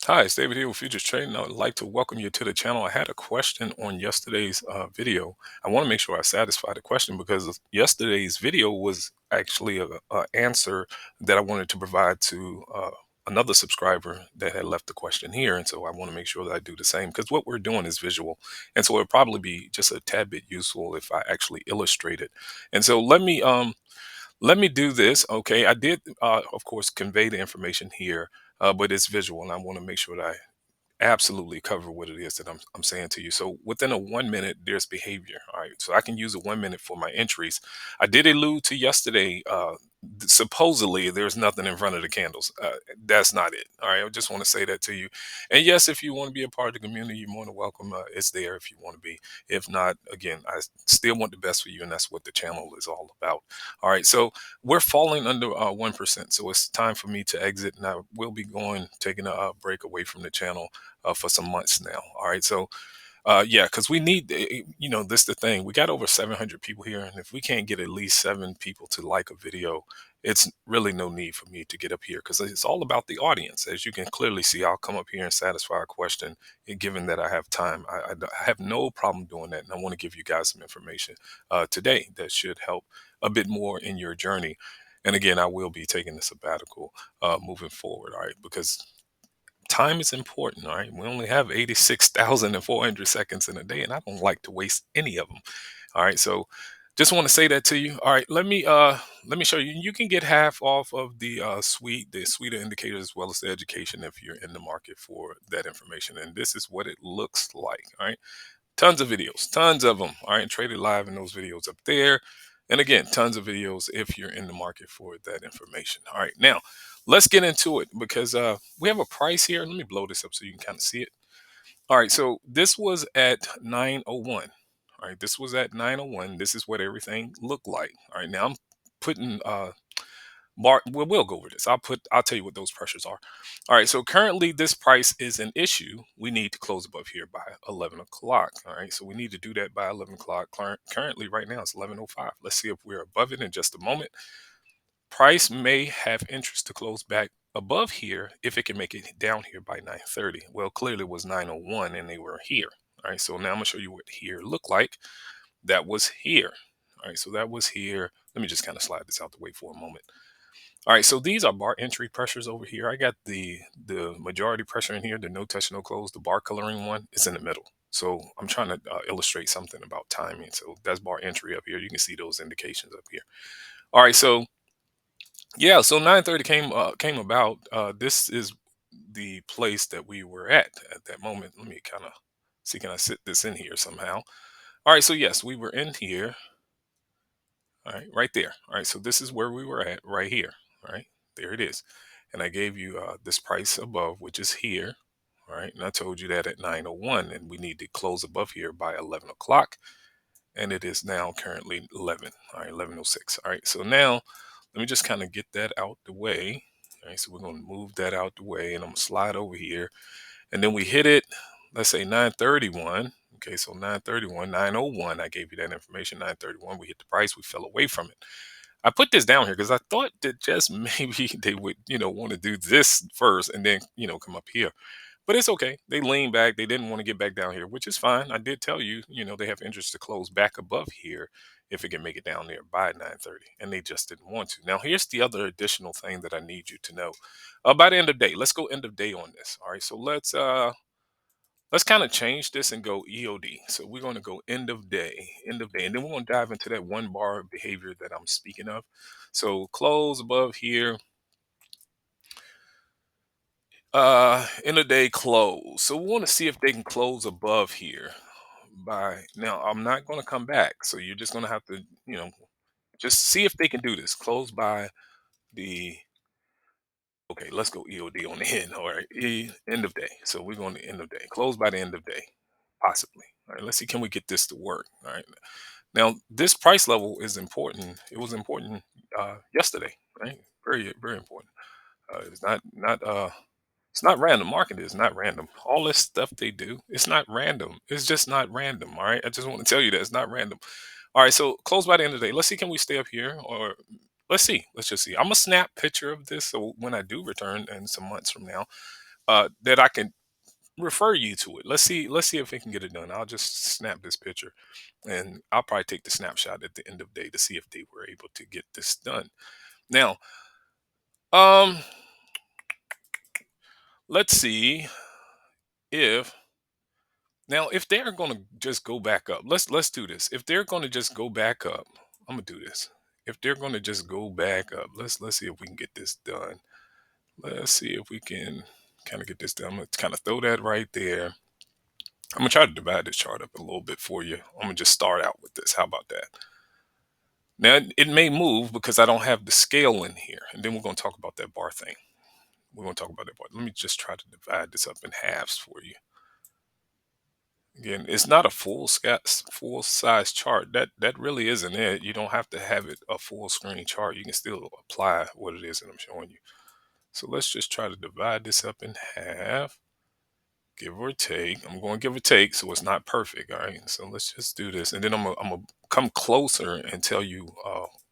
Hi, it's David here with Futures Trading. I would like to welcome you to the channel. I had a question on yesterday's video. I want to make sure I satisfy the question because yesterday's video was actually a answer that I wanted to provide to another subscriber that had left the question here. And so I want to make sure that I do the same because what we're doing is visual. And so it'll probably be just a tad bit useful if I actually illustrate it. And so let me do this. Okay, I did, of course, convey the information here, but it's visual, and I want to make sure that I absolutely cover what it is that I'm saying to you. So within a 1 minute, there's behavior. All right. So I can use a 1 minute for my entries. I did allude to yesterday, supposedly there's nothing in front of the candles. That's not it. All right. I just want to say that to you. And yes, if you want to be a part of the community, you're more than welcome. It's there if you want to be. If not, again, I still want the best for you. And that's what the channel is all about. All right. So we're falling under 1%. So it's time for me to exit. And I will be taking a break away from the channel for some months now. All right. So, yeah, because we need, this the thing. We got over 700 people here. And if we can't get at least 7 people to like a video, it's really no need for me to get up here because it's all about the audience. As you can clearly see, I'll come up here and satisfy a question. Given that I have time, I have no problem doing that. And I want to give you guys some information today that should help a bit more in your journey. And again, I will be taking a sabbatical moving forward. All right. Because time is important. All right. We only have 86,400 seconds in a day, and I don't like to waste any of them. All right. So just want to say that to you. All right. Let me show you. You can get half off of the suite of indicators as well as the education if you're in the market for that information. And this is what it looks like. All right. Tons of videos, tons of them. All right. Traded live in those videos up there. And again, tons of videos if you're in the market for that information. All right. Now, let's get into it because we have a price here. Let me blow this up so you can kind of see it. All right. So this was at 901. All right. This was at 901. This is what everything looked like. All right. Now I'm putting we'll go over this. I'll tell you what those pressures are. All right. So currently this price is an issue. We need to close above here by 11 o'clock. All right. So we need to do that by 11 o'clock. Currently right now it's 11:05. Let's see if we're above it in just a moment. Price may have interest to close back above here if it can make it down here by 9:30. Well, clearly it was 9:01 and they were here. All right. So now I'm gonna show you what here looked like. That was here. All right. So that was here. Let me just kind of slide this out the way for a moment. All right, so these are bar entry pressures over here. I got the majority pressure in here, the no touch, no close. The bar coloring one is in the middle. So I'm trying to illustrate something about timing. So that's bar entry up here. You can see those indications up here. All right, so yeah, so 9:30 came about. This is the place that we were at that moment. Let me kind of see, can I sit this in here somehow? All right, so yes, we were in here. All right, right there. All right, so this is where we were at right here. All right, there it is. And I gave you this price above, which is here. All right, and I told you that at 9:01, and we need to close above here by 11 o'clock. And it is now currently 11. All right, 11:06. All right, so now let me just kind of get that out the way. All right, so we're going to move that out the way, and I'm going to slide over here. And then we hit it, let's say 9:31. Okay, so 9:31, 9:01. I gave you that information. 9:31, we hit the price, we fell away from it. I put this down here because I thought that just maybe they would, want to do this first and then, come up here. But it's okay. They leaned back. They didn't want to get back down here, which is fine. I did tell you, they have interest to close back above here if it can make it down there by 9:30, and they just didn't want to. Now, here's the other additional thing that I need you to know. By the end of day, let's go end of day on this. All right, so let's kind of change this and go EOD. So we're going to go end of day, and then we're going to dive into that one bar behavior that I'm speaking of. So close above here, end of day close. So we want to see if they can close above here by now. I'm not going to come back, so you're just going to have to, just see if they can do this. Close by the Okay, let's go EOD on the end. All right, end of day. So we're going to end of day. Close by the end of day, possibly. All right, let's see. Can we get this to work? All right. Now, this price level is important. It was important yesterday, right? Very, very important. It's not random. Market is not random. All this stuff they do, it's not random. It's just not random. All right. I just want to tell you that it's not random. All right. So close by the end of the day. Let's see. Can we stay up here or let's see. Let's just see. I'm a snap picture of this. So when I do return in some months from now, that I can refer you to it. Let's see if we can get it done. I'll just snap this picture, and I'll probably take the snapshot at the end of the day to see if they were able to get this done. Now, um, let's see if if they're going to just go back up. Let's do this. If they're going to just go back up, I'm gonna do this. If they're going to just go back up, let's see if we can get this done. Let's see if we can kind of get this done. I'm gonna kind of throw that right there. I'm gonna try to divide this chart up a little bit for you. I'm gonna just start out with this. How about that? Now it may move because I don't have the scale in here, and then we're gonna talk about that bar thing. We're gonna talk about that bar. Let me just try to divide this up in halves for you. Again, it's not a full size chart. That really isn't it. You don't have to have it a full screen chart. You can still apply what it is that I'm showing you. So let's just try to divide this up in half, give or take. I'm going to give or take, so it's not perfect. All right. So let's just do this, and then I'm gonna come closer and tell you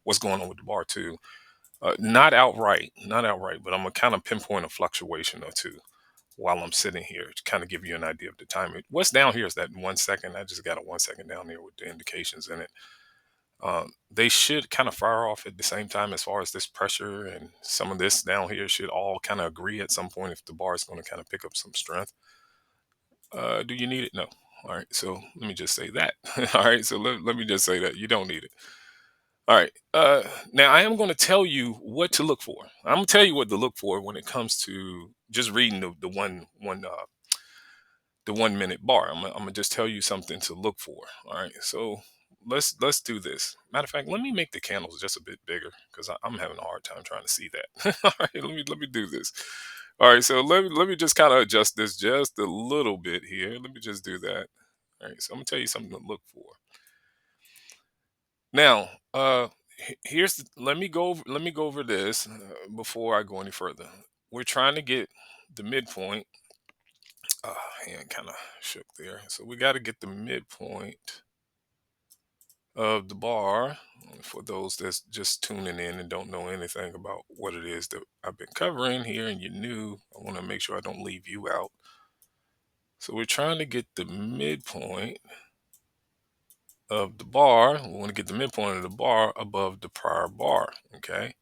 what's going on with the bar too. Not outright, but I'm gonna kind of pinpoint a fluctuation or two while I'm sitting here to kind of give you an idea of the timing. What's down here is that 1 second. I just got a 1 second down there with the indications in it. They should kind of fire off at the same time as far as this pressure and some of this down here should all kind of agree at some point if the bar is going to kind of pick up some strength. Do you need it? No. All right. So let me just say that. All right. So let me just say that you don't need it. All right. Now I am going to tell you what to look for. I'm going to tell you what to look for when it comes to just reading the 1 minute bar. I'm gonna just tell you something to look for. All right. So let's do this. Matter of fact, let me make the candles just a bit bigger because I'm having a hard time trying to see that. All right. Let me do this. All right. So let me just kind of adjust this just a little bit here. Let me just do that. All right. So I'm gonna tell you something to look for. Now, let me go over this before I go any further. We're trying to get the midpoint. Hand kind of shook there. So we got to get the midpoint of the bar. For those that's just tuning in and don't know anything about what it is that I've been covering here, and you're new, I want to make sure I don't leave you out. So we're trying to get the midpoint of the bar. We want to get the midpoint of the bar above the prior bar. Okay.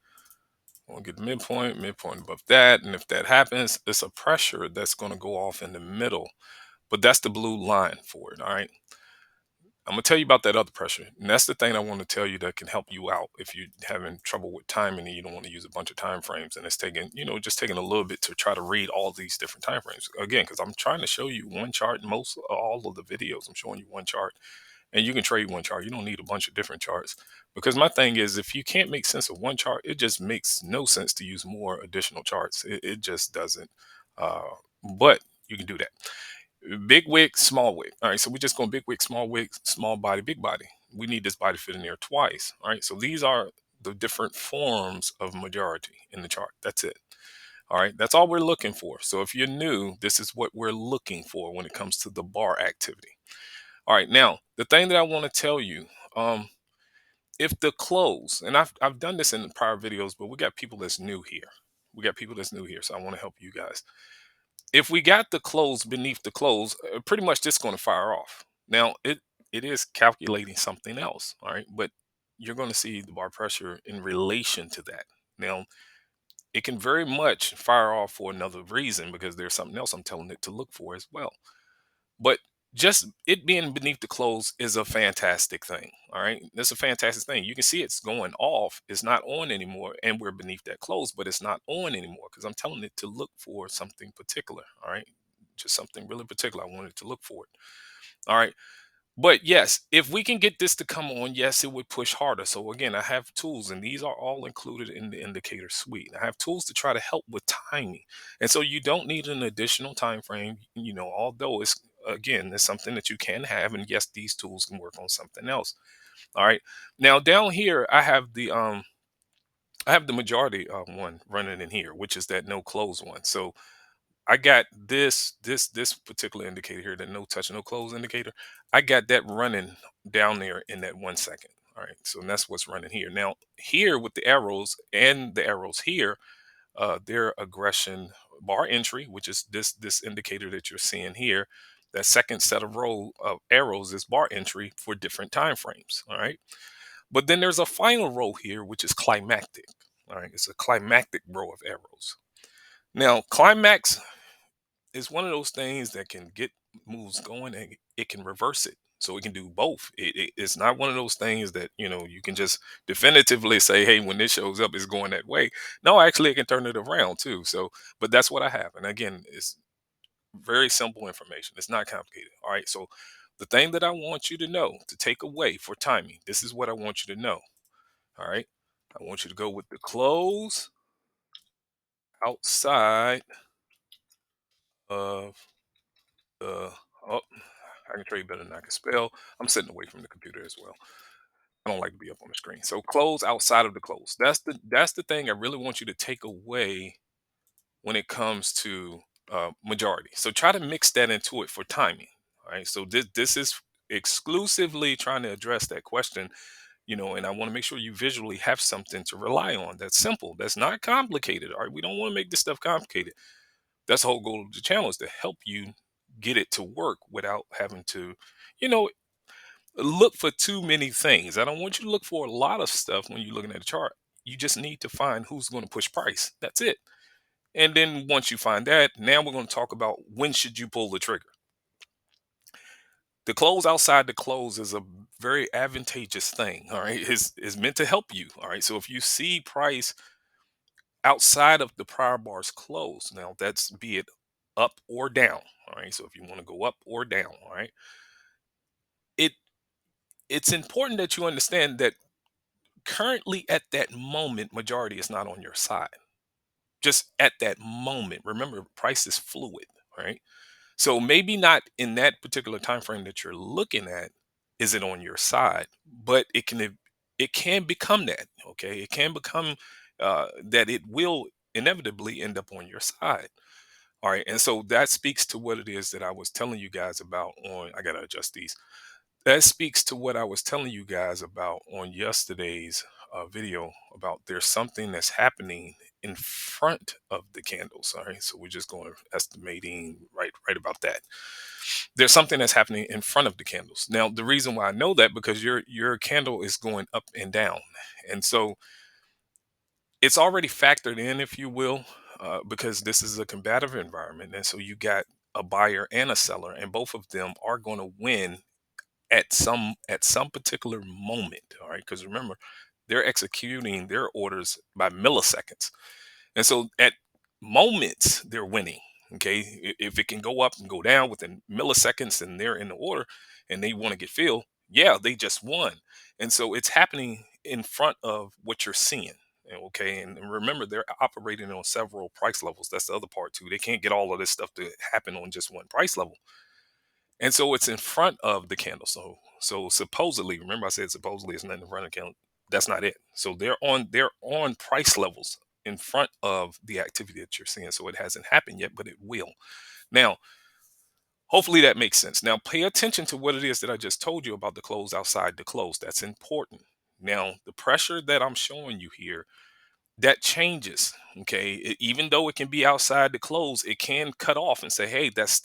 We'll get the midpoint above that. And if that happens, it's a pressure that's going to go off in the middle. But that's the blue line for it. All right. I'm gonna tell you about that other pressure, and that's the thing I want to tell you that can help you out if you're having trouble with timing and you don't want to use a bunch of time frames, and it's taking just taking a little bit to try to read all these different time frames again because I'm trying to show you one chart. Most all of the videos I'm showing you one chart, and you can trade one chart. You don't need a bunch of different charts because my thing is if you can't make sense of one chart, it just makes no sense to use more additional charts. It just doesn't. Uh, but you can do that. Big wig, small wig. All right, so we're just going big wig, small body, big body. We need this body fit in there twice. All right, so these are the different forms of majority in the chart. That's it. All right, that's all we're looking for. So if you're new, this is what we're looking for when it comes to the bar activity. All right, now the thing that I want to tell you, if the close, and I've done this in the prior videos, but we got people that's new here. We got people that's new here, so I want to help you guys. If we got the close beneath the close, pretty much just going to fire off. Now it is calculating something else, all right, but you're going to see the bar pressure in relation to that. Now it can very much fire off for another reason because there's something else I'm telling it to look for as well. But just it being beneath the clothes is a fantastic thing. All right. That's a fantastic thing. You can see it's going off. It's not on anymore. And we're beneath that clothes, but it's not on anymore because I'm telling it to look for something particular. All right. Just something really particular. I wanted it to look for it. All right. But yes, if we can get this to come on, yes, it would push harder. So again, I have tools, and these are all included in the indicator suite. I have tools to try to help with timing, and so you don't need an additional time frame. Although it's again, it's something that you can have, and yes, these tools can work on something else. All right. Now down here, I have the majority one running in here, which is that no close one. So I got this particular indicator here, the no touch, no close indicator. I got that running down there in that 1 second. All right. So that's what's running here. Now, here with the arrows and the arrows here, their aggression bar entry, which is this indicator that you're seeing here. That second set of row of arrows is bar entry for different time frames. All right. But then there's a final row here, which is climactic. All right. It's a climactic row of arrows. Now, climax is one of those things that can get moves going and it can reverse it. So it can do both. It's not one of those things that, you can just definitively say, hey, when this shows up, it's going that way. No, actually, it can turn it around too. So, but that's what I have. And again, it's very simple information. It's not complicated. All right. So the thing that I want you to know to take away for timing, this is what I want you to know. All right. I want you to go with the close outside of the, oh, I can trade better than I can spell. I'm sitting away from the computer as well. I don't like to be up on the screen. So close outside of the close. That's the thing I really want you to take away when it comes to majority. So try to mix that into it for timing. All right. So this is exclusively trying to address that question, and I want to make sure you visually have something to rely on. That's simple. That's not complicated. All right. We don't want to make this stuff complicated. That's the whole goal of the channel is to help you get it to work without having to, you know, look for too many things. I don't want you to look for a lot of stuff when you're looking at a chart. You just need to find who's going to push price. That's it. And then once you find that, now we're going to talk about when should you pull the trigger. The close outside the close is a very advantageous thing. All right. It's meant to help you. All right. So if you see price outside of the prior bar's close, now that's be it up or down. All right. So if you want to go up or down, all right. It it's important that you understand that currently at that moment, majority is not on your side. Just at that moment. Remember, price is fluid, right? So maybe not in that particular time frame that you're looking at, is it on your side, but it can become that. Okay, it can become that it will inevitably end up on your side. All right, and so that speaks to what it is that I was telling you guys about on. I gotta adjust these. That speaks to what I was telling you guys about on yesterday's video about there's something that's happening in front of the candles. All right, so we're just going estimating right about that. There's something that's happening in front of the candles. Now, the reason why I know that because your candle is going up and down, and so it's already factored in, if you will, because this is a combative environment, and so you got a buyer and a seller, and both of them are going to win at some particular moment. All right, because remember, they're executing their orders by milliseconds, and so at moments they're winning. Okay, if it can go up and go down within milliseconds and they're in the order and they want to get filled, yeah, they just won. And so it's happening in front of what you're seeing. Okay, and remember they're operating on several price levels. That's the other part too. They can't get all of this stuff to happen on just one price level. And so it's in front of the candle. So supposedly, remember I said supposedly it's not in front of the candle. That's not it. So they're on price levels in front of the activity that you're seeing. So it hasn't happened yet, but it will. Now, hopefully that makes sense. Now pay attention to what it is that I just told you about the close outside the close. That's important. Now, the pressure that I'm showing you here that changes. Okay, even though it can be outside the close, it can cut off and say, hey, that's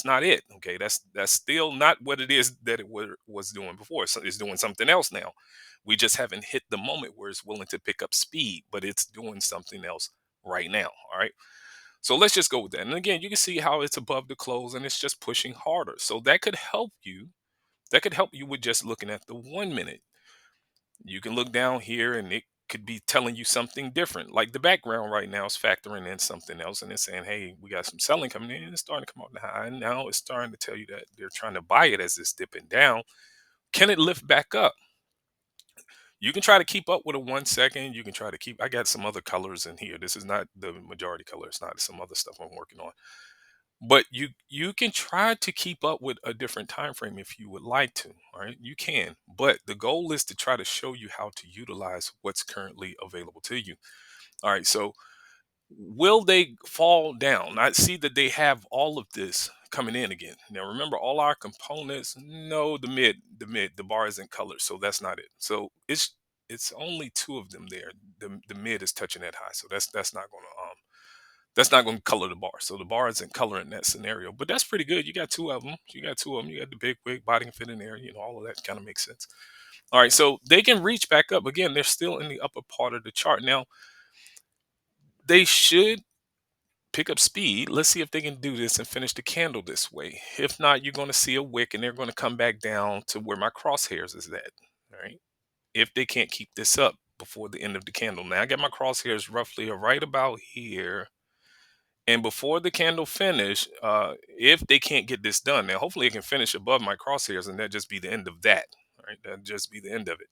not it. Okay, that's still not what it is that it was doing before. So it's doing something else now. We just haven't hit the moment where it's willing to pick up speed, but it's doing something else right now. All right, so let's just go with that. And again, you can see how it's above the close and it's just pushing harder. So that could help you with just looking at the 1 minute. You can look down here and it could be telling you something different. Like the background right now is factoring in something else and it's saying, hey, we got some selling coming in. It's starting to come out the high. And now it's starting to tell you that they're trying to buy it as it's dipping down. Can it lift back up? You can try to keep up with a 1 second. You can try to keep, I got some other colors in here. This is not the majority color. It's not some other stuff I'm working on. But you can try to keep up with a different time frame if you would like to. All right, you can. But the goal is to try to show you how to utilize what's currently available to you. All right, so will they fall down? I see that they have all of this coming in again. Now remember all our components, no, the bar isn't colored, so that's not it. So it's only two of them there. The mid is touching that high, so that's not gonna That's not going to color the bar. So the bar isn't coloring that scenario. But that's pretty good. You got two of them. You got two of them. You got the big wig, body can fit in there. All of that kind of makes sense. All right. So they can reach back up. Again, they're still in the upper part of the chart. Now, they should pick up speed. Let's see if they can do this and finish the candle this way. If not, you're going to see a wick and they're going to come back down to where my crosshairs is at. All right. If they can't keep this up before the end of the candle. Now I got my crosshairs roughly right about here. And before the candle finish, if they can't get this done, now hopefully it can finish above my crosshairs and that just be the end of that. All right. That just be the end of it.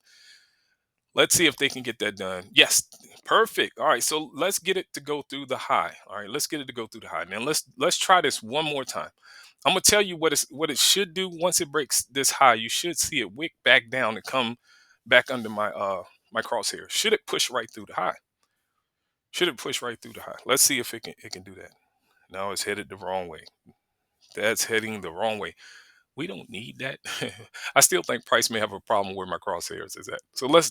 Let's see if they can get that done. Yes, perfect. All right, so let's get it to go through the high. All right, let's get it to go through the high. Now let's try this one more time. I'm gonna tell you what it should do once it breaks this high. You should see it wick back down and come back under my crosshair. Should it push right through the high? Should it push right through the high? Let's see if it can do that. No, it's headed the wrong way. That's heading the wrong way. We don't need that. I still think price may have a problem where my crosshairs is at. So let's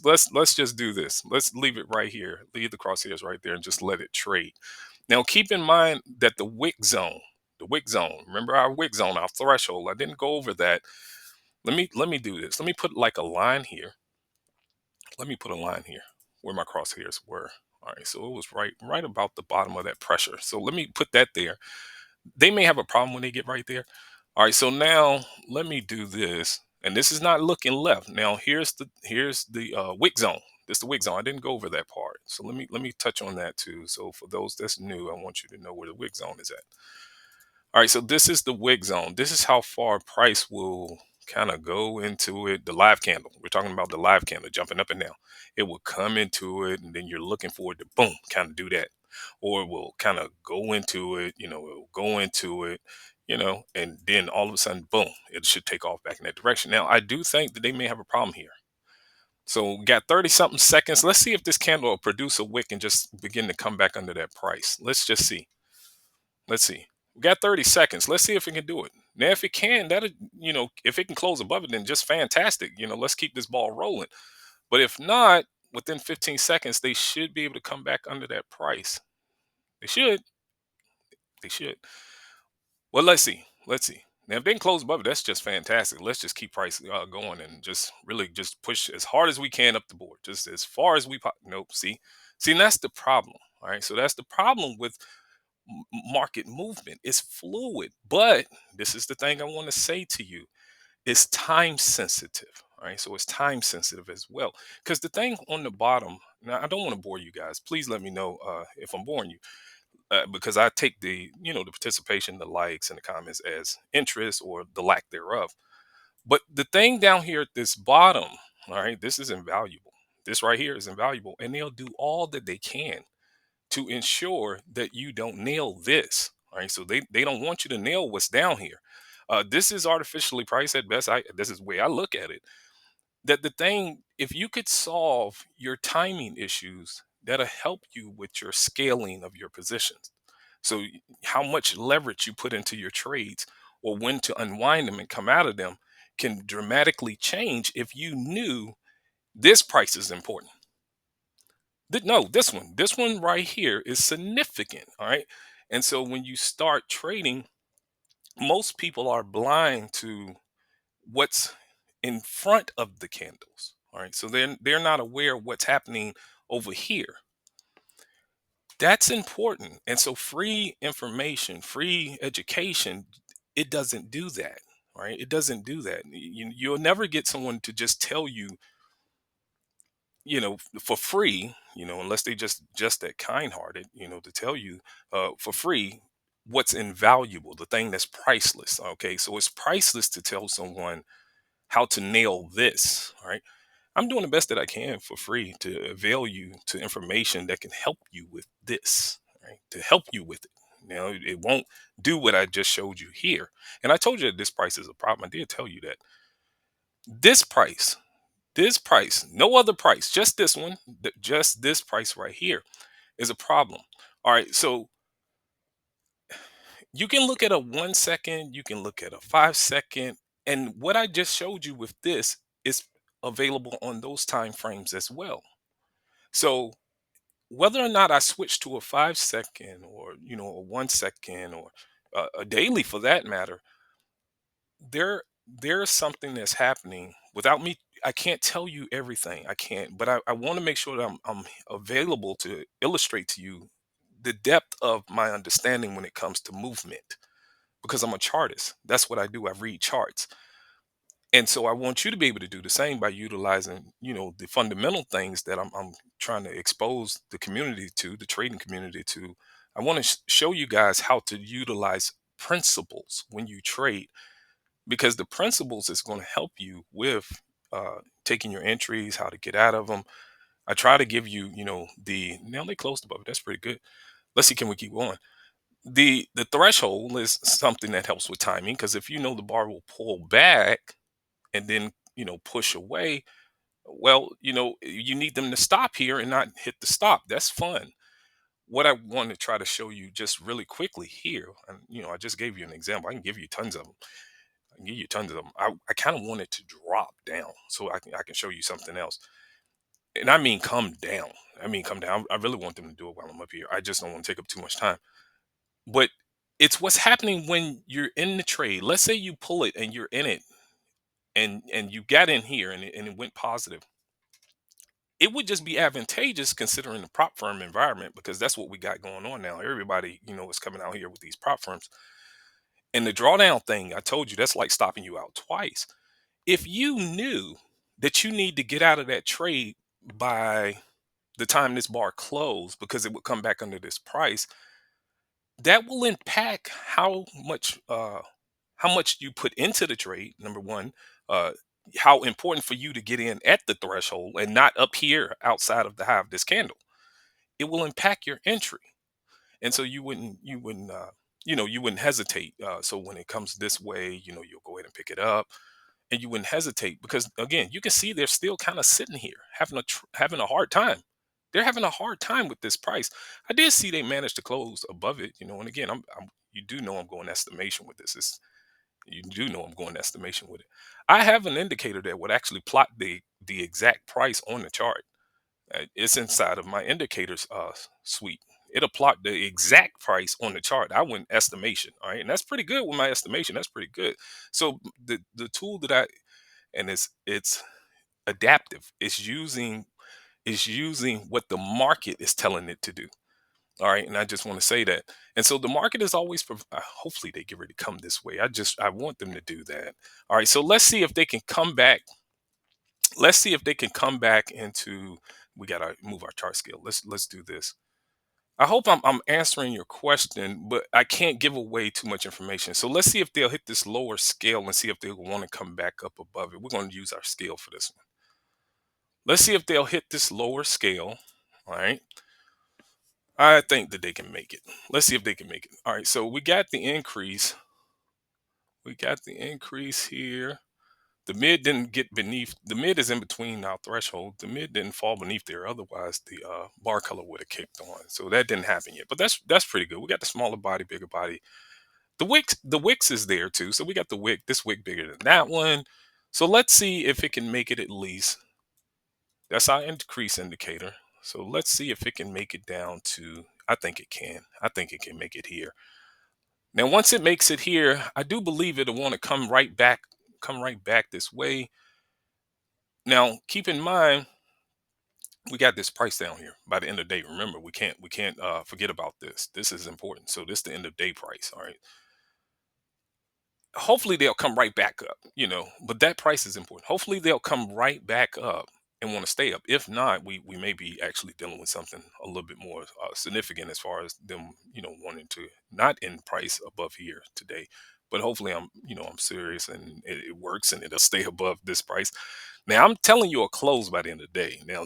just do this. Let's leave it right here. Leave the crosshairs right there and just let it trade. Now keep in mind that the wick zone, remember our wick zone, our threshold. I didn't go over that. Let me do this. Let me put like a line here. Let me put a line here where my crosshairs were. All right, so it was right about the bottom of that pressure. So let me put that there. They may have a problem when they get right there. All right, so now let me do this, and this is not looking left. Now here's the wick zone. This is the wick zone. I didn't go over that part, so let me touch on that too. So for those that's new, I want you to know where the wick zone is at. All right, so this is the wick zone. This is how far price will kind of go into it. The live candle. We're talking about the live candle jumping up and down. It will come into it, and then you're looking for it to boom, kind of do that, or it will kind of go into it. It will go into it. And then all of a sudden, boom, it should take off back in that direction. Now, I do think that they may have a problem here. So, we got 30 something seconds. Let's see if this candle will produce a wick and just begin to come back under that price. Let's just see. Let's see. We got 30 seconds. Let's see if it can do it. Now, if it can, if it can close above it, then just fantastic. Let's keep this ball rolling. But if not, within 15 seconds, they should be able to come back under that price. They should. They should. Well, let's see. Let's see. Now, if they can close above it, that's just fantastic. Let's just keep price going and just really just push as hard as we can up the board, just as far as we. Nope. See, and that's the problem. All right. So that's the problem with market movement. It's fluid, but this is the thing I want to say to you: it's time sensitive. All right. So it's time sensitive as well. Because the thing on the bottom. Now, I don't want to bore you guys. Please let me know if I'm boring you because I take the participation, the likes, and the comments as interest or the lack thereof. But the thing down here at this bottom, all right, this is invaluable. This right here is invaluable, and they'll do all that they can to ensure that you don't nail this. All right, so they don't want you to nail what's down here. This is artificially priced at best. This is the way I look at it, that the thing, if you could solve your timing issues, that'll help you with your scaling of your positions. So how much leverage you put into your trades or when to unwind them and come out of them can dramatically change if you knew this price is important. No, this one right here is significant. All right. And so when you start trading, most people are blind to what's in front of the candles. All right. So they're not aware of what's happening over here. That's important. And so free information, free education, it doesn't do that. All right. It doesn't do that. You'll never get someone to just tell you, for free, unless they just that kind hearted, to tell you for free what's invaluable, the thing that's priceless. Okay. So it's priceless to tell someone how to nail this. All right. I'm doing the best that I can for free to avail you to information that can help you with this, right? To help you with it. It won't do what I just showed you here. And I told you that this price is a problem. I did tell you that. This price, no other price, just this one, just this price right here is a problem. All right. So you can look at a 1 second, you can look at a 5 second, and what I just showed you with this is available on those time frames as well. So whether or not I switch to a 5 second or a 1 second or a daily for that matter, there's something that's happening without me. I can't tell you everything. I can't, but I want to make sure that I'm available to illustrate to you the depth of my understanding when it comes to movement because I'm a chartist. That's what I do. I read charts. And so I want you to be able to do the same by utilizing, the fundamental things that I'm trying to expose the community to, the trading community to. I want to show you guys how to utilize principles when you trade, because the principles is going to help you with taking your entries, how to get out of them. I try to give you, the now they closed above it. That's pretty good. Let's see, can we keep going? The threshold is something that helps with timing, because if you know the bar will pull back and then push away, well, you need them to stop here and not hit the stop. That's fun. What I want to try to show you just really quickly here, and I just gave you an example. I can give you tons of them. I can give you tons of them. I kind of want it to drop down so I can show you something else. And I mean come down. I mean come down. I really want them to do it while I'm up here. I just don't want to take up too much time. But it's what's happening when you're in the trade. Let's say you pull it and you're in it, and you got in here and it went positive. It would just be advantageous considering the prop firm environment, because that's what we got going on now. Everybody, is coming out here with these prop firms. And the drawdown thing, I told you, that's like stopping you out twice. If you knew that you need to get out of that trade by the time this bar closed because it would come back under this price, that will impact how much you put into the trade. Number one, uh, how important for you to get in at the threshold and not up here outside of the high of this candle. It will impact your entry, and so you wouldn't hesitate. So when it comes this way, you'll go ahead and pick it up, and you wouldn't hesitate because again, you can see they're still kind of sitting here having a hard time. They're having a hard time with this price. I did see they managed to close above it, and again, you do know I'm going estimation with this. You do know I'm going estimation with it. I have an indicator that would actually plot the exact price on the chart. It's inside of my indicators suite. It'll plot the exact price on the chart. I went estimation, all right, and that's pretty good with my estimation. That's pretty good. So the tool that and it's adaptive. It's using what the market is telling it to do. All right, and I just want to say that. And so the market is always. Hopefully they get ready to come this way. I want them to do that. All right, so let's see if they can come back. Let's see if they can come back into. We gotta move our chart scale. Let's do this. I hope I'm answering your question, but I can't give away too much information. So let's see if they'll hit this lower scale and see if they want to come back up above it. We're going to use our scale for this one. Let's see if they'll hit this lower scale. All right. I think that they can make it. Let's see if they can make it. All right. So we got the increase. We got the increase here. The mid didn't get beneath. The mid is in between our threshold. The mid didn't fall beneath there. Otherwise, the bar color would have kicked on. So that didn't happen yet. But that's pretty good. We got the smaller body, bigger body. The wicks is there too. So we got the wick. This wick bigger than that one. So let's see if it can make it at least. That's our increase indicator. So let's see if it can make it down to. I think it can. I think it can make it here. Now, once it makes it here, I do believe it'll want to come right back this way. Now, keep in mind, we got this price down here by the end of the day. Remember, we can't forget about this. This is important. So this is the end of day price. All right. Hopefully they'll come right back up, but that price is important. Hopefully they'll come right back up and want to stay up. If not, we may be actually dealing with something a little bit more significant as far as them, wanting to not end price above here today. But hopefully I'm serious and it works and it'll stay above this price. Now I'm telling you a close by the end of the day. Now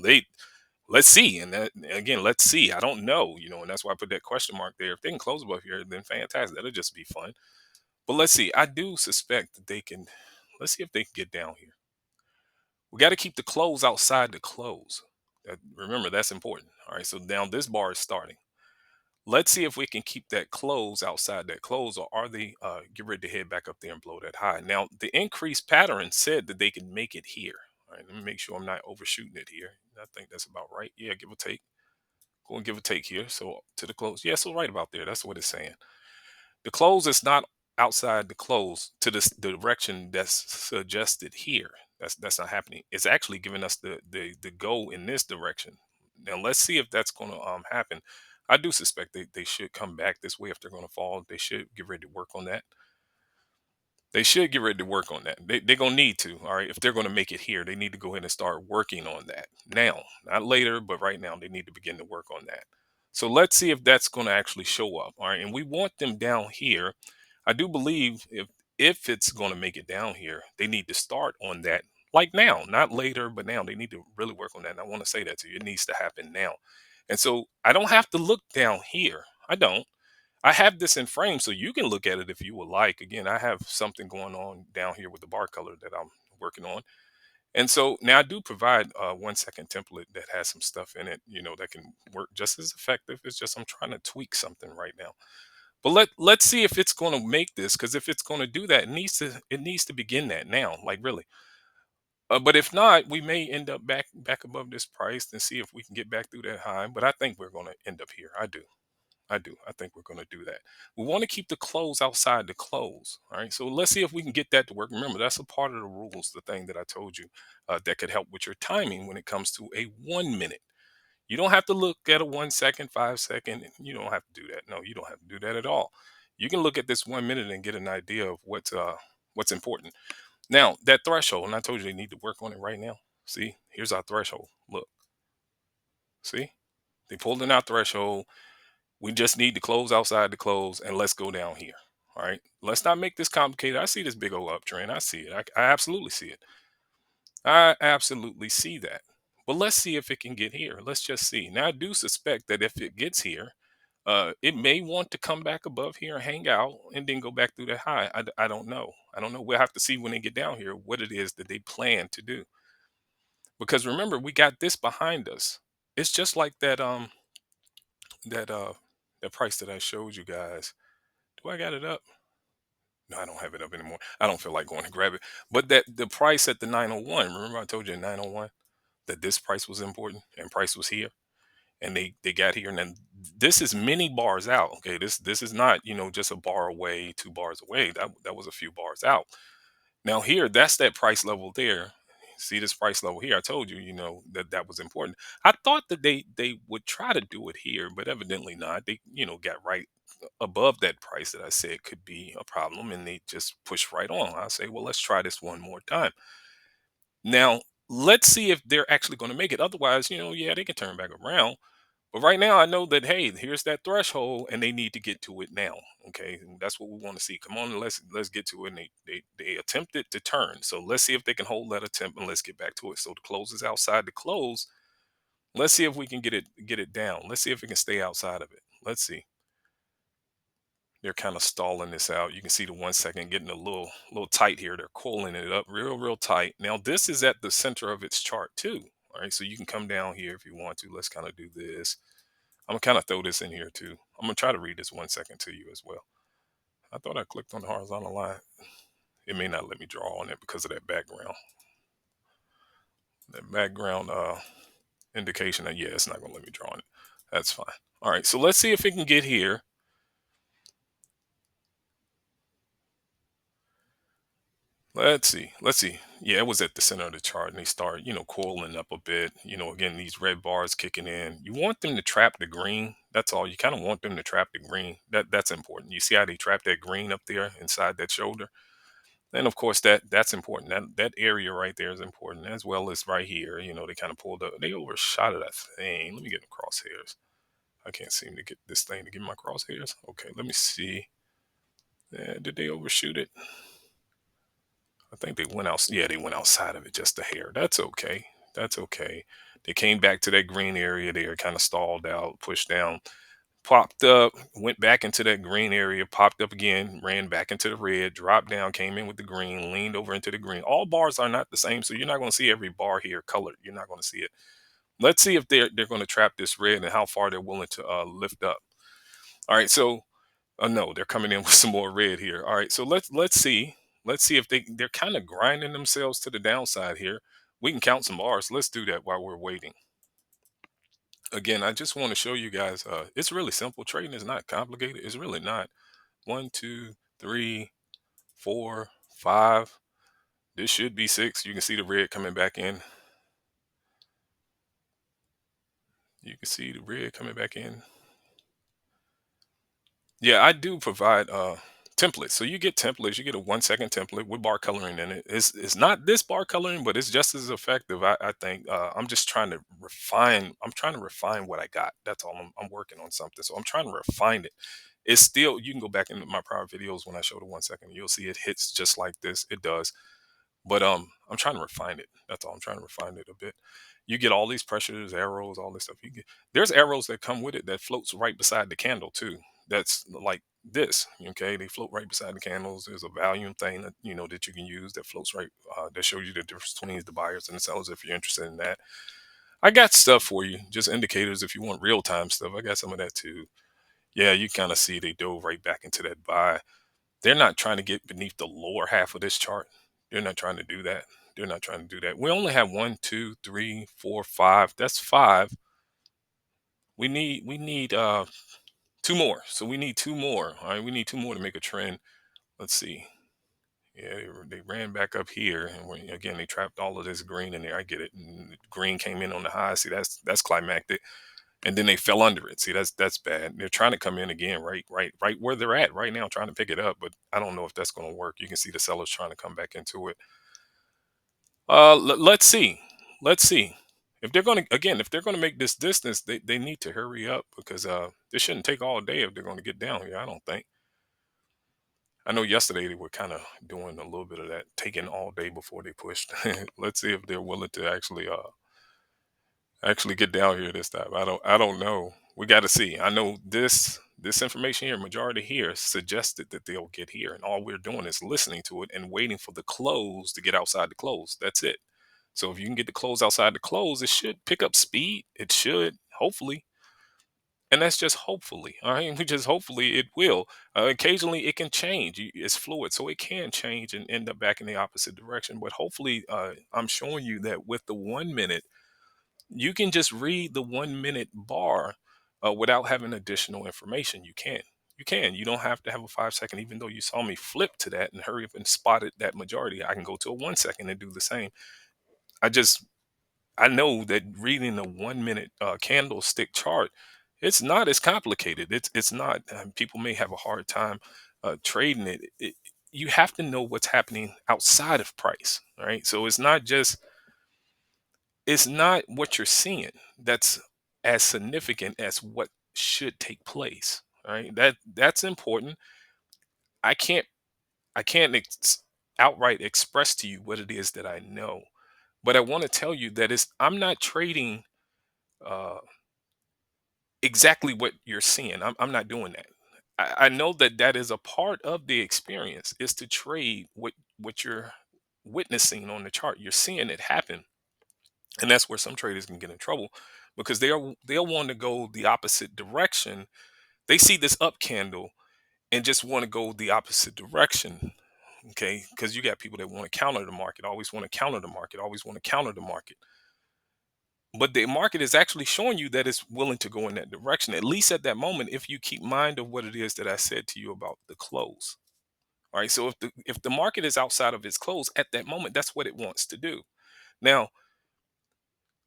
let's see, and again, let's see. I don't know, and that's why I put that question mark there. If they can close above here, then fantastic. That'll just be fun. But let's see. I do suspect that they can. Let's see if they can get down here. We got to keep the close outside the close. Remember, that's important. All right. So now this bar is starting. Let's see if we can keep that close outside that close, or are they get ready to head back up there and blow that high? Now, the increased pattern said that they can make it here. All right. Let me make sure I'm not overshooting it here. I think that's about right. Yeah, give or take. Go and give a take here. So to the close. Yeah, so right about there. That's what it's saying. The close is not outside the close to this direction that's suggested here. That's not happening. It's actually giving us the go in this direction. Now let's see if that's going to happen. I do suspect they should come back this way if they're going to fall. They should get ready to work on that. They should get ready to work on that. They're going to need to. All right. If they're going to make it here, they need to go ahead and start working on that now, not later, but right now they need to begin to work on that. So let's see if that's going to actually show up. All right. And we want them down here. I do believe if it's going to make it down here, they need to start on that like now, not later, but now they need to really work on that. And I want to say that to you. It needs to happen now. And so I don't have to look down here. I don't. I have this in frame so you can look at it if you would like. Again, I have something going on down here with the bar color that I'm working on. And so now I do provide a 1 second template that has some stuff in it, that can work just as effective. It's just I'm trying to tweak something right now. But let's see if it's going to make this, because if it's going to do that, it needs to begin that now, like really. But if not, we may end up back above this price and see if we can get back through that high. But I think we're going to end up here. I do. I do. I think we're going to do that. We want to keep the close outside the close. All right. So let's see if we can get that to work. Remember, that's a part of the rules, the thing that I told you that could help with your timing when it comes to a 1 minute. You don't have to look at a 1 second, 5 second. You don't have to do that. No, you don't have to do that at all. You can look at this 1 minute and get an idea of what's important. Now, that threshold, and I told you they need to work on it right now. See, here's our threshold. Look, see, they pulled in our threshold. We just need to close outside the close and let's go down here. All right. Let's not make this complicated. I see this big old uptrend. I see it. I absolutely see it. I absolutely see that. But let's see if it can get here. Let's just see. Now, I do suspect that if it gets here, it may want to come back above here and hang out and then go back through that high. I don't know. I don't know. We'll have to see when they get down here what it is that they plan to do. Because remember, we got this behind us. It's just like that that price that I showed you guys. Do I got it up? No, I don't have it up anymore. I don't feel like going to grab it. But that the price at the 901, remember I told you in 901 that this price was important and price was here and they got here, and then this is many bars out. Okay, this is not, just a bar away, 2 bars away. That was a few bars out. Now here, that's that price level there. See this price level here. I told you, that was important. I thought that they would try to do it here, but evidently not. They, got right above that price that I said could be a problem, and they just pushed right on. I say, well, let's try this one more time. Now, let's see if they're actually going to make it. Otherwise, yeah, they can turn back around. But right now, I know that hey, here's that threshold, and they need to get to it now. Okay, and that's what we want to see. Come on, let's get to it. And they attempted to turn, so let's see if they can hold that attempt, and let's get back to it. So the close is outside the close. Let's see if we can get it down. Let's see if we can stay outside of it. Let's see. They're kind of stalling this out. You can see the 1 second getting a little tight here. They're coiling it up real tight. Now this is at the center of its chart too. All right, so you can come down here if you want to. Let's kind of do this. I'm gonna kind of throw this in here too. I'm gonna try to read this 1 second to you as well. I thought I clicked on the horizontal line. It may not let me draw on it because of that background. That background indication that yeah, it's not gonna let me draw on it. That's fine. All right, so let's see if it can get here. Let's see. Let's see. Yeah, it was at the center of the chart and they start, coiling up a bit. Again, these red bars kicking in. You want them to trap the green. That's all. You kind of want them to trap the green. That's important. You see how they trap that green up there inside that shoulder? And of course that's important. That area right there is important as well as right here. They kind of pulled up. They overshot it, I think. Let me get the crosshairs. I can't seem to get this thing to get my crosshairs. Okay, let me see. Did they overshoot it? I think they went out. Yeah, they went outside of it just a hair. That's okay. That's okay. They came back to that green area. They were kind of stalled out, pushed down, popped up, went back into that green area, popped up again, ran back into the red, dropped down, came in with the green, leaned over into the green. All bars are not the same, so you're not going to see every bar here colored. You're not going to see it. Let's see if they're going to trap this red and how far they're willing to lift up. All right, so no, they're coming in with some more red here. All right, so let's see. Let's see if they're kind of grinding themselves to the downside here. We can count some bars. Let's do that while we're waiting. Again, I just want to show you guys, it's really simple. Trading is not complicated. It's really not. One, two, three, four, five. This should be six. You can see the red coming back in. You can see the red coming back in. Yeah, I do provide templates. So you get templates. You get a 1 second template with bar coloring in it. It's not this bar coloring, but it's just as effective. I think I'm just trying to refine. I'm trying to refine what I got. That's all. I'm working on something. So I'm trying to refine it. It's still, you can go back into my prior videos when I show the 1 second. You'll see it hits just like this. It does. But I'm trying to refine it. That's all. I'm trying to refine it a bit. You get all these pressures, arrows, all this stuff. There's arrows that come with it that floats right beside the candle too. That's like this. Okay, they float right beside the candles. There's a volume thing that that you can use that floats right, that shows you the difference between the buyers and the sellers if you're interested in that. I got stuff for you, just indicators if you want real time stuff. I got some of that too. Yeah, you kind of see they dove right back into that buy. They're not trying to get beneath the lower half of this chart. They're not trying to do that. They're not trying to do that. We only have one, two, three, four, five. That's five. We need two more. So we need two more. All right, we need two more to make a trend. Let's see. Yeah, they ran back up here, and again they trapped all of this green in there. I get it. And green came in on the high. See, that's climactic, and then they fell under it. See, that's bad. They're trying to come in again, right where they're at right now, trying to pick it up, but I don't know if that's going to work. You can see the sellers trying to come back into it. Let's see. Let's see. If they're going to, again, if they're going to make this distance, they need to hurry up because this shouldn't take all day if they're going to get down here. I don't think. I know yesterday they were kind of doing a little bit of that, taking all day before they pushed. Let's see if they're willing to actually get down here this time. I don't know. We got to see. I know this information here, majority here suggested that they'll get here, and all we're doing is listening to it and waiting for the close to get outside the close. That's it. So if you can get the close outside the close, it should pick up speed. It should, hopefully. And that's just hopefully. All right. We just hopefully it will. Occasionally it can change. It's fluid. So it can change and end up back in the opposite direction. But hopefully, I'm showing you that with the 1 minute, you can just read the 1 minute bar without having additional information. You can. You can. You don't have to have a 5 second, even though you saw me flip to that and hurry up and spotted that majority. I can go to a 1 second and do the same. I just I know that reading a 1 minute candlestick chart, it's not as complicated. It's not. People may have a hard time trading it. You have to know what's happening outside of price, right? So it's not what you're seeing that's as significant as what should take place. Right? That's important. I can't I can't outright express to you what it is that I know, but I want to tell you that I'm not trading uh, exactly what you're seeing. I'm not doing that. I know that that is a part of the experience is to trade what you're witnessing on the chart. You're seeing it happen, and that's where some traders can get in trouble because they'll want to go the opposite direction. They see this up candle and just want to go the opposite direction. Okay, because you got people that want to counter the market, always want to counter the market, always want to counter the market. But the market is actually showing you that it's willing to go in that direction, at least at that moment, if you keep mind of what it is that I said to you about the close. All right. So if the market is outside of its close at that moment, that's what it wants to do. Now,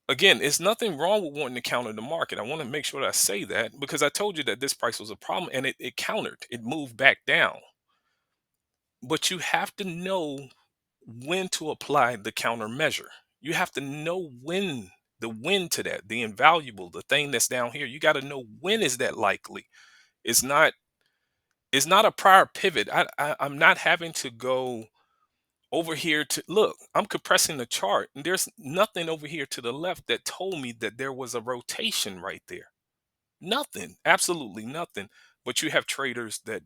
again, it's nothing wrong with wanting to counter the market. I want to make sure that I say that because I told you that this price was a problem and it countered, it moved back down. But you have to know when to apply the countermeasure. You have to know when to that, the invaluable, the thing that's down here. You got to know when is that likely. It's not it's not a prior pivot. I'm not having to go over here to look. I'm compressing the chart, and there's nothing over here to the left that told me that there was a rotation right there. Nothing, absolutely nothing. But you have traders that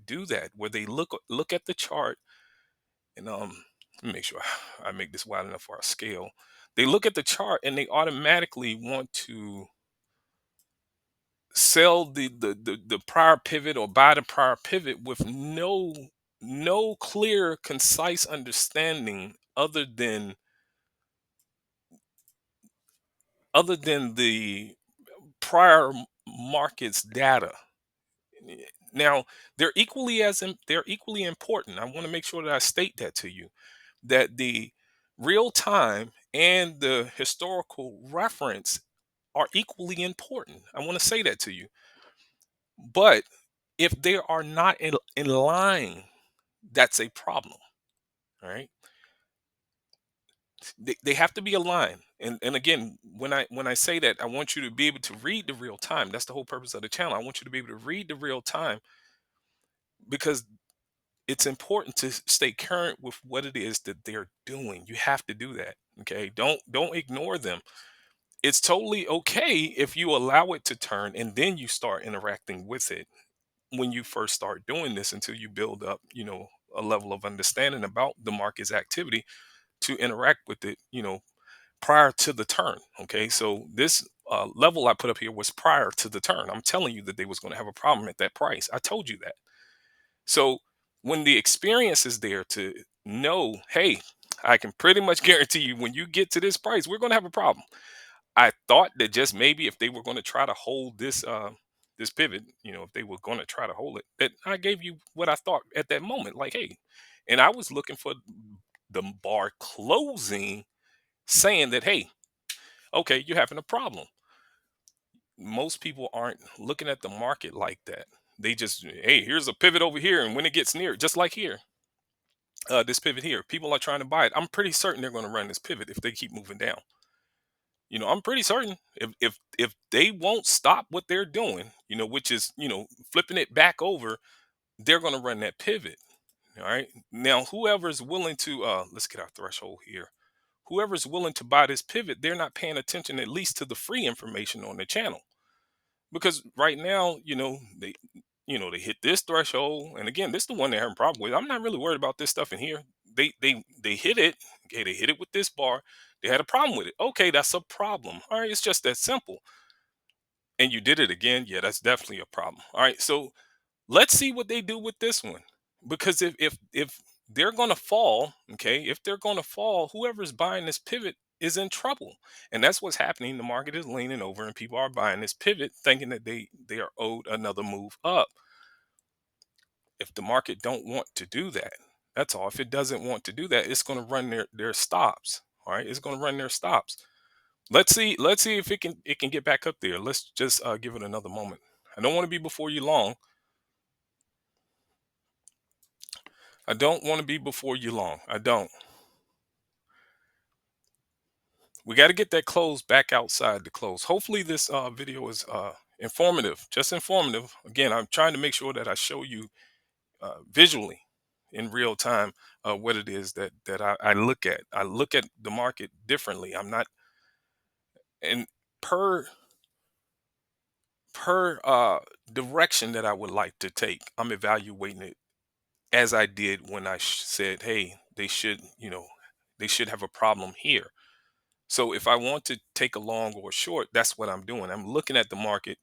do that, where they look at the chart and let me make sure I make this wide enough for our scale. They look at the chart and they automatically want to sell the prior pivot or buy the prior pivot with no clear, concise understanding other than the prior markets data. Now, they're equally important. I want to make sure that I state that to you, that the real time and the historical reference are equally important. I want to say that to you. But if they are not in line, that's a problem. All right. They have to be aligned. And again, when I say that, I want you to be able to read the real time. That's the whole purpose of the channel. I want you to be able to read the real time, because it's important to stay current with what it is that they're doing. You have to do that. Okay. Don't ignore them. It's totally okay if you allow it to turn and then you start interacting with it when you first start doing this, until you build up, a level of understanding about the market's activity to interact with it, prior to the turn. Okay. So this level I put up here was prior to the turn. I'm telling you that they was going to have a problem at that price. I told you that. So when the experience is there to know, hey, I can pretty much guarantee you when you get to this price, we're going to have a problem. I thought that just maybe if they were going to try to hold this pivot, if they were going to try to hold it, that I gave you what I thought at that moment. Like, hey, and I was looking for the bar closing saying that, hey, okay, you're having a problem. Most people aren't looking at the market like that. They just, hey, here's a pivot over here, and when it gets near, just like here, this pivot here, people are trying to buy it. I'm pretty certain they're going to run this pivot if they keep moving down. I'm pretty certain if they won't stop what they're doing, which is flipping it back over, they're going to run that pivot. All right. Now, whoever's willing to let's get our threshold here. Whoever's willing to buy this pivot, they're not paying attention at least to the free information on the channel, because right now, they hit this threshold, and again, this is the one they're having a problem with. I'm not really worried about this stuff in here. They hit it. Okay, they hit it with this bar. They had a problem with it. Okay, that's a problem. All right, it's just that simple. And you did it again. Yeah, that's definitely a problem. All right, so let's see what they do with this one, because if they're gonna fall, okay, if they're gonna fall, whoever's buying this pivot is in trouble. And that's what's happening. The market is leaning over and people are buying this pivot thinking that they are owed another move up. If the market don't want to do that, that's all. If it doesn't want to do that, it's going to run their stops. All right, it's going to run their stops. Let's see if it can get back up there. Let's just give it another moment. I don't want to be before you long. I don't want to be before you long. I don't. We got to get that close back outside the close. Hopefully this video is informative, just informative. Again, I'm trying to make sure that I show you visually in real time what it is that I look at. I look at the market differently. I'm not, and per direction that I would like to take, I'm evaluating it as I did when I said, hey, they should have a problem here. So if I want to take a long or short, that's what I'm doing. I'm looking at the market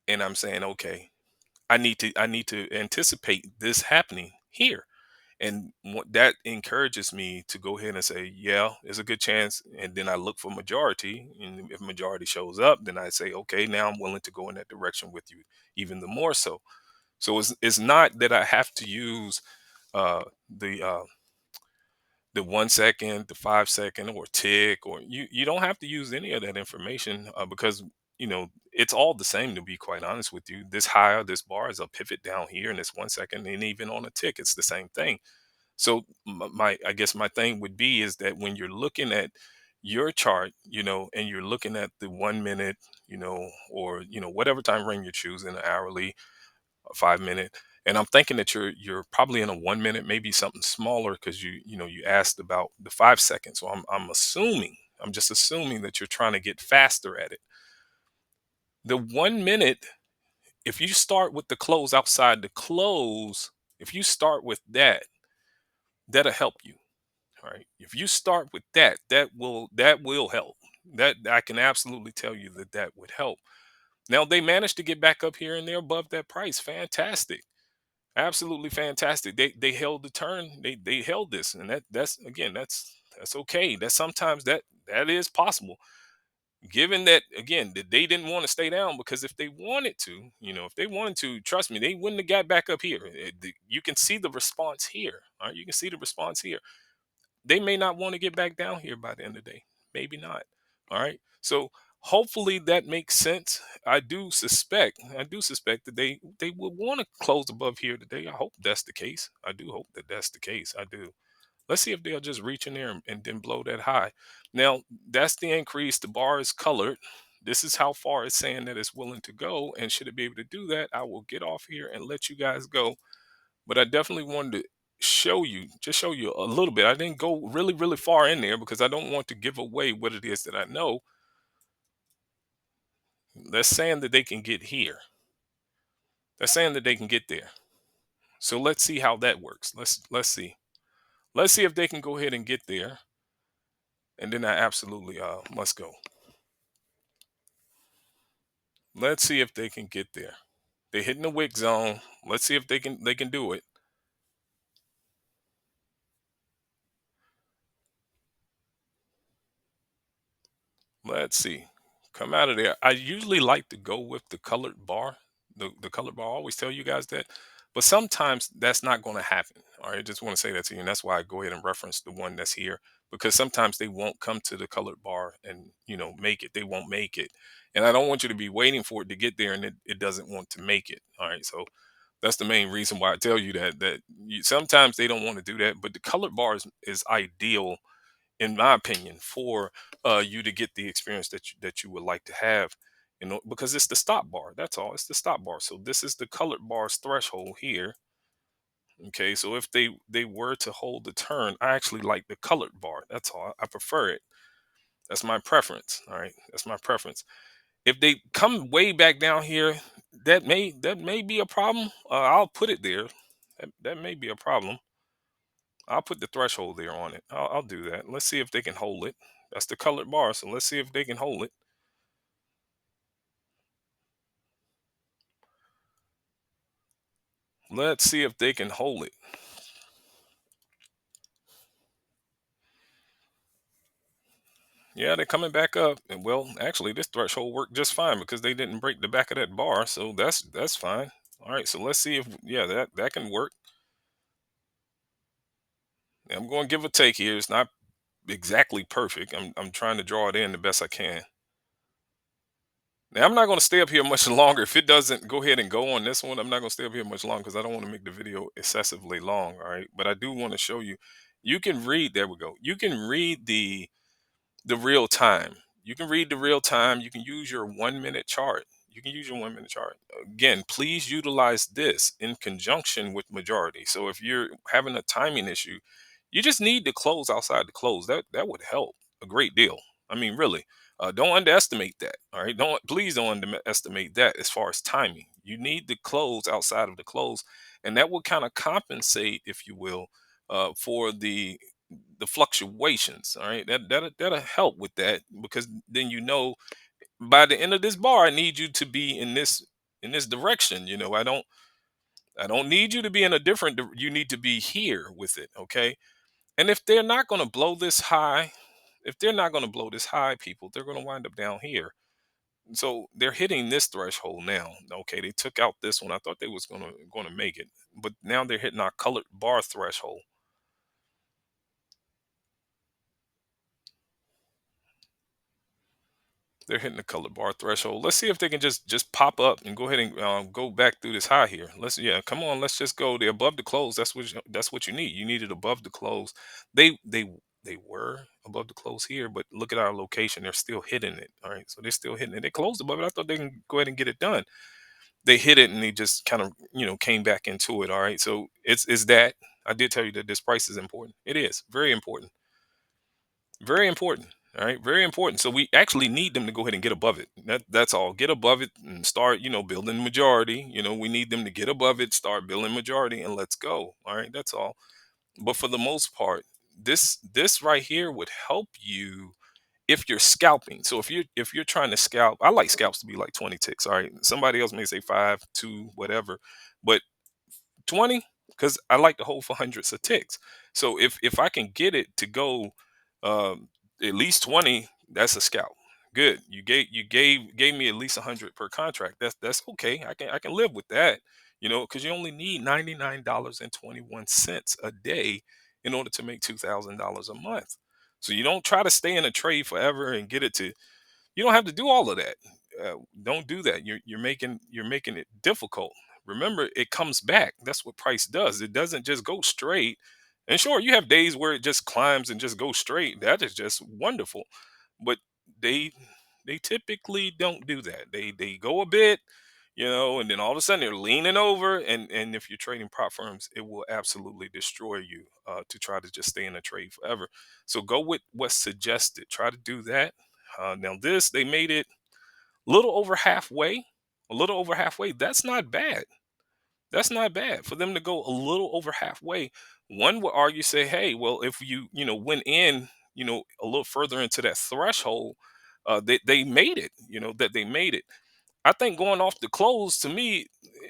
and I'm saying, okay, I need to anticipate this happening here. And what that encourages me to go ahead and say, yeah, there's a good chance. And then I look for majority. And if majority shows up, then I say, okay, now I'm willing to go in that direction with you even the more so. So it's not that I have to use uh, the 1 second, the 5 second, or tick, or you don't have to use any of that information because it's all the same, to be quite honest with you. This higher, this bar is a pivot down here, and this 1 second, and even on a tick, it's the same thing. So my I guess my thing would be is that when you're looking at your chart, and you're looking at the 1 minute, or whatever time frame you choose in an hourly, a 5 minute, and I'm thinking that you're probably in a 1 minute, maybe something smaller, because you asked about the 5 seconds. So I'm assuming, I'm just assuming that you're trying to get faster at it. The 1 minute, if you start with the close outside the close, if you start with that, that'll help you. All right. If you start with that, that will help. That I can absolutely tell you that that would help. Now they managed to get back up here and they're above that price. Fantastic. Absolutely fantastic. They held the turn. They held this, and that's again that's okay. That sometimes that is possible. Given that again that they didn't want to stay down, because if they wanted to, if they wanted to, trust me, they wouldn't have got back up here. You can see the response here. All right, you can see the response here. They may not want to get back down here by the end of the day. Maybe not. All right. So hopefully that makes sense. I do suspect that they would want to close above here today. I hope that's the case. I do hope that that's the case. I do. Let's see if they'll just reach in there and then blow that high. Now, that's the increase. The bar is colored. This is how far it's saying that it's willing to go. And should it be able to do that, I will get off here and let you guys go. But I definitely wanted to show you a little bit. I didn't go really, really far in there because I don't want to give away what it is that I know. That's saying that they can get here. That's saying that they can get there. So let's see how that works. Let's see. Let's see if they can go ahead and get there. And then I absolutely must go. Let's see if they can get there. They're hitting the wick zone. Let's see if they can do it. Let's see. Come out of there. I usually like to go with the colored bar. The colored bar. I always tell you guys that. But sometimes that's not going to happen. All right. I just want to say that to you. And that's why I go ahead and reference the one that's here. Because sometimes they won't come to the colored bar and, make it. They won't make it. And I don't want you to be waiting for it to get there and it doesn't want to make it. All right. So that's the main reason why I tell you sometimes they don't want to do that. But the colored bar is ideal, in my opinion, for you to get the experience that you would like to have. Because it's the stop bar. That's all. It's the stop bar. So this is the colored bar's threshold here. Okay, so if they were to hold the turn, I actually like the colored bar. That's all. I prefer it. That's my preference. All right, that's my preference. If they come way back down here, that may be a problem. I'll put it there. That may be a problem. I'll put the threshold there on it. I'll do that. Let's see if they can hold it. That's the colored bar, so let's see if they can hold it. Let's see if they can hold it. Yeah, they're coming back up. And well, actually, this threshold worked just fine because they didn't break the back of that bar, so that's fine. All right, so let's see if yeah that can work. I'm going to give a take here. It's not exactly perfect. I'm trying to draw it in the best I can. Now, I'm not going to stay up here much longer. If it doesn't go ahead and go on this one, I'm not going to stay up here much longer because I don't want to make the video excessively long. All right. But I do want to show you. You can read, there we go. You can read the real time. You can read the real time. You can use your 1 minute chart. You can use your 1 minute chart. Again, please utilize this in conjunction with majority. So if you're having a timing issue, you just need to close outside the close. That would help a great deal. I mean, really. Don't underestimate that. All right. Please don't underestimate that as far as timing. You need to close outside of the close, and that will kind of compensate, if you will, for the fluctuations. All right, that'll help with that because then by the end of this bar, I need you to be in this direction. I don't need you to be in a different. You need to be here with it. Okay, and if they're not going to blow this high, people, they're going to wind up down here. So they're hitting this threshold now. Okay, they took out this one. I thought they was gonna make it, but now they're hitting our colored bar threshold. They're hitting the color bar threshold. Let's see if they can just pop up and go ahead and go back through this high here. Yeah, come on. Let's just go. They're above the close. That's what you need. You need it above the close. They were above the close here, but look at our location. They're still hitting it. All right, so they're still hitting it. They closed above it. I thought they can go ahead and get it done. They hit it and they just kind of came back into it. All right, so it's that. I did tell you that this price is important. It is very important. Very important. All right, very important. So we actually need them to go ahead and get above it. That's all. Get above it and start, building majority. We need them to get above it, start building majority, and let's go. All right, that's all. But for the most part, this right here would help you if you're scalping. So if you're trying to scalp, I like scalps to be like 20 ticks. All right, somebody else may say 5, 2, whatever, but 20, because I like to hold for hundreds of ticks. So if I can get it to go at least 20, that's a scalp. Good. You gave me at least 100 per contract. That's okay. I can live with that. Because you only need $99.21 a day in order to make $2,000 a month. So you don't try to stay in a trade forever and get it to. You don't have to do all of that. Don't do that. You're making it difficult. Remember, it comes back. That's what price does. It doesn't just go straight. And sure, you have days where it just climbs and just goes straight. That is just wonderful. But they they typically don't do that. They go a bit, and then all of a sudden they're leaning over. And if you're trading prop firms, it will absolutely destroy you to try to just stay in a trade forever. So go with what's suggested. Try to do that. Now this, they made it a little over halfway. A little over halfway. That's not bad. That's not bad for them to go a little over halfway. One would argue, say, hey, well, if you went in, a little further into that threshold, they made it. That they made it. I think going off the close to me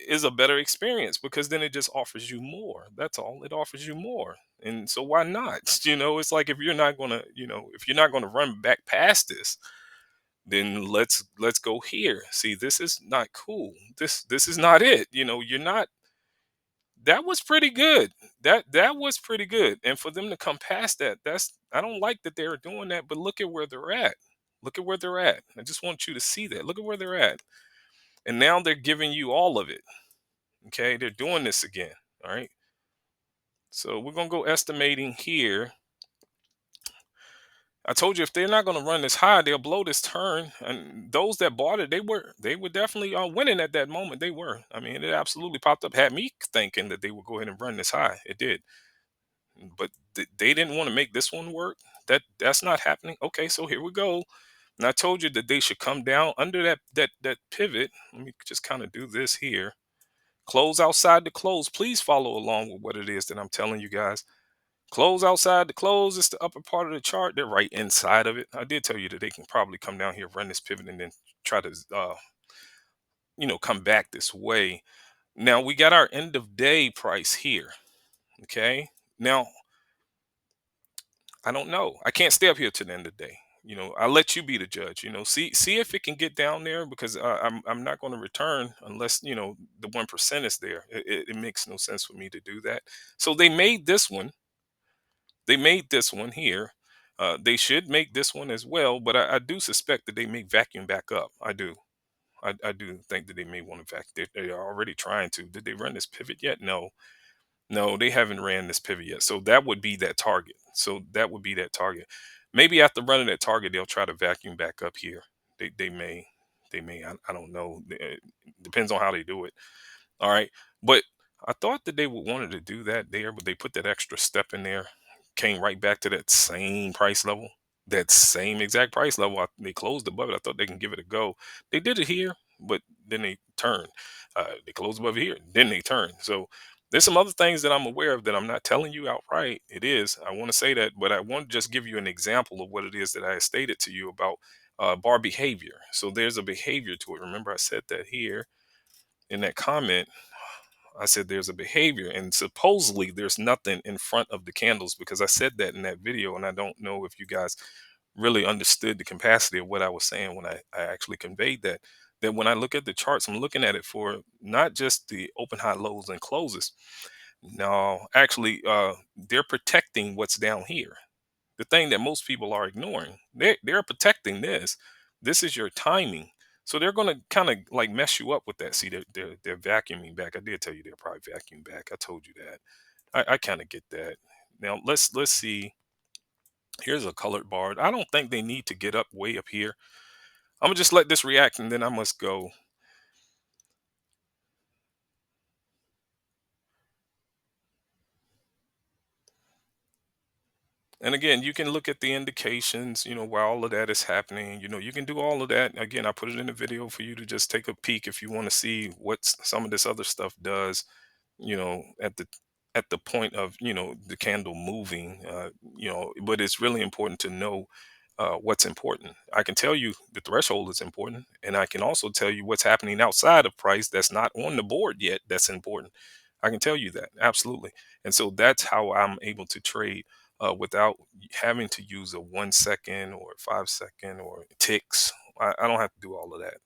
is a better experience because then it just offers you more. That's all. It offers you more. And so why not? It's like if you're not gonna run back past this, then let's go here. See, this is not cool. This is not it. You're not. That was pretty good. That was pretty good. And for them to come past that, I don't like that they're doing that, but look at where they're at. Look at where they're at. I just want you to see that. Look at where they're at. And now they're giving you all of it. Okay? They're doing this again. All right. So we're gonna go estimating here. I told you if they're not going to run this high, they'll blow this turn. And those that bought it, they were definitely winning at that moment. They were. I mean, it absolutely popped up, had me thinking that they would go ahead and run this high. It did, but they didn't want to make this one work. That's not happening. Okay, so here we go. And I told you that they should come down under that pivot. Let me just kind of do this here. Close outside the close. Please follow along with what it is that I'm telling you guys. Close outside the close. It's the upper part of the chart. They're right inside of it. I did tell you that they can probably come down here, run this pivot, and then try to, come back this way. Now we got our end of day price here. Okay. Now I don't know. I can't stay up here to the end of the day. I'll let you be the judge. See if it can get down there because I'm not going to return unless the 1% is there. It makes no sense for me to do that. So they made this one. They made this one here. They should make this one as well, but I do suspect that they may vacuum back up. I do. I do think that they may want to vacuum. They are already trying to. Did they run this pivot yet? No. No, they haven't ran this pivot yet. So that would be that target. So that would be that target. Maybe after running that target, they'll try to vacuum back up here. They may. They may. I don't know. It depends on how they do it. All right. But I thought that they would wanted to do that there, but they put that extra step in there, came right back to that same price level, that same exact price level. They closed above it. I thought they can give it a go. They did it here, but then they turned. They closed above it here, then they turned. So there's some other things that I'm aware of that I'm not telling you outright. It is. I want to say that, but I want to just give you an example of what it is that I stated to you about bar behavior. So there's a behavior to it. Remember, I said that here in that comment. I said there's a behavior, and supposedly there's nothing in front of the candles because I said that in that video, and I don't know if you guys really understood the capacity of what I was saying when I actually conveyed that. That when I look at the charts, I'm looking at it for not just the open, high, lows, and closes. No, actually, they're protecting what's down here, the thing that most people are ignoring. They're protecting this. This is your timing. So they're going to kind of like mess you up with that. See, they're vacuuming back. I did tell you they're probably vacuuming back. I told you that. I kind of get that. Now let's see. Here's a colored bar. I don't think they need to get up way up here. I'm gonna just let this react and then I must go. And again, you can look at the indications, while all of that is happening. You can do all of that. Again, I put it in the video for you to just take a peek if you want to see what some of this other stuff does, at the point of, the candle moving, but it's really important to know what's important. I can tell you the threshold is important, and I can also tell you what's happening outside of price that's not on the board yet. That's important. I can tell you that absolutely. And so that's how I'm able to trade without having to use a 1 second or 5 second or ticks. I don't have to do all of that.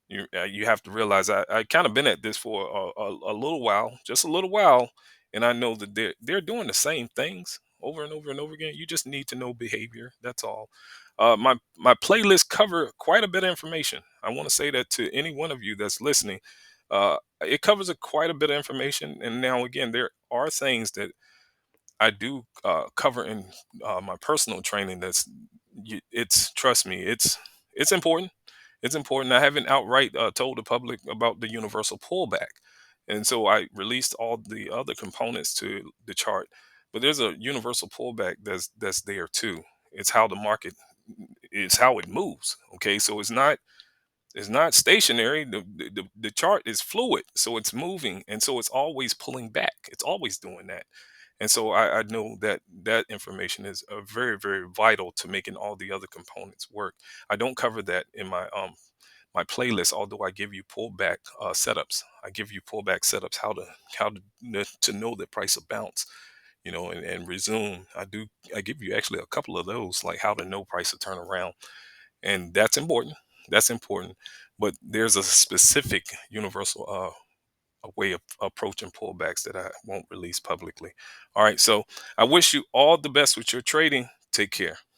You have to realize I kind of been at this for a little while, just a little while, and I know that they're doing the same things over and over and over again. You just need to know behavior. That's all. My playlist cover quite a bit of information. I want to say that to any one of you that's listening. It covers quite a bit of information, and now again, there are things that I do cover in my personal training. It's trust me, it's important. It's important. I haven't outright told the public about the universal pullback, and so I released all the other components to the chart. But there's a universal pullback that's there too. It's how the market is how it moves. Okay, so it's not stationary. The chart is fluid, so it's moving, and so it's always pulling back. It's always doing that. And so I know that that information is very, very vital to making all the other components work. I don't cover that in my playlist, although I give you pullback setups. I give you pullback setups, how to know the price of bounce, and resume. I give you actually a couple of those, like how to know price to turn around, and that's important. That's important. But there's a specific universal a way of approaching pullbacks that I won't release publicly. All right. So I wish you all the best with your trading. Take care.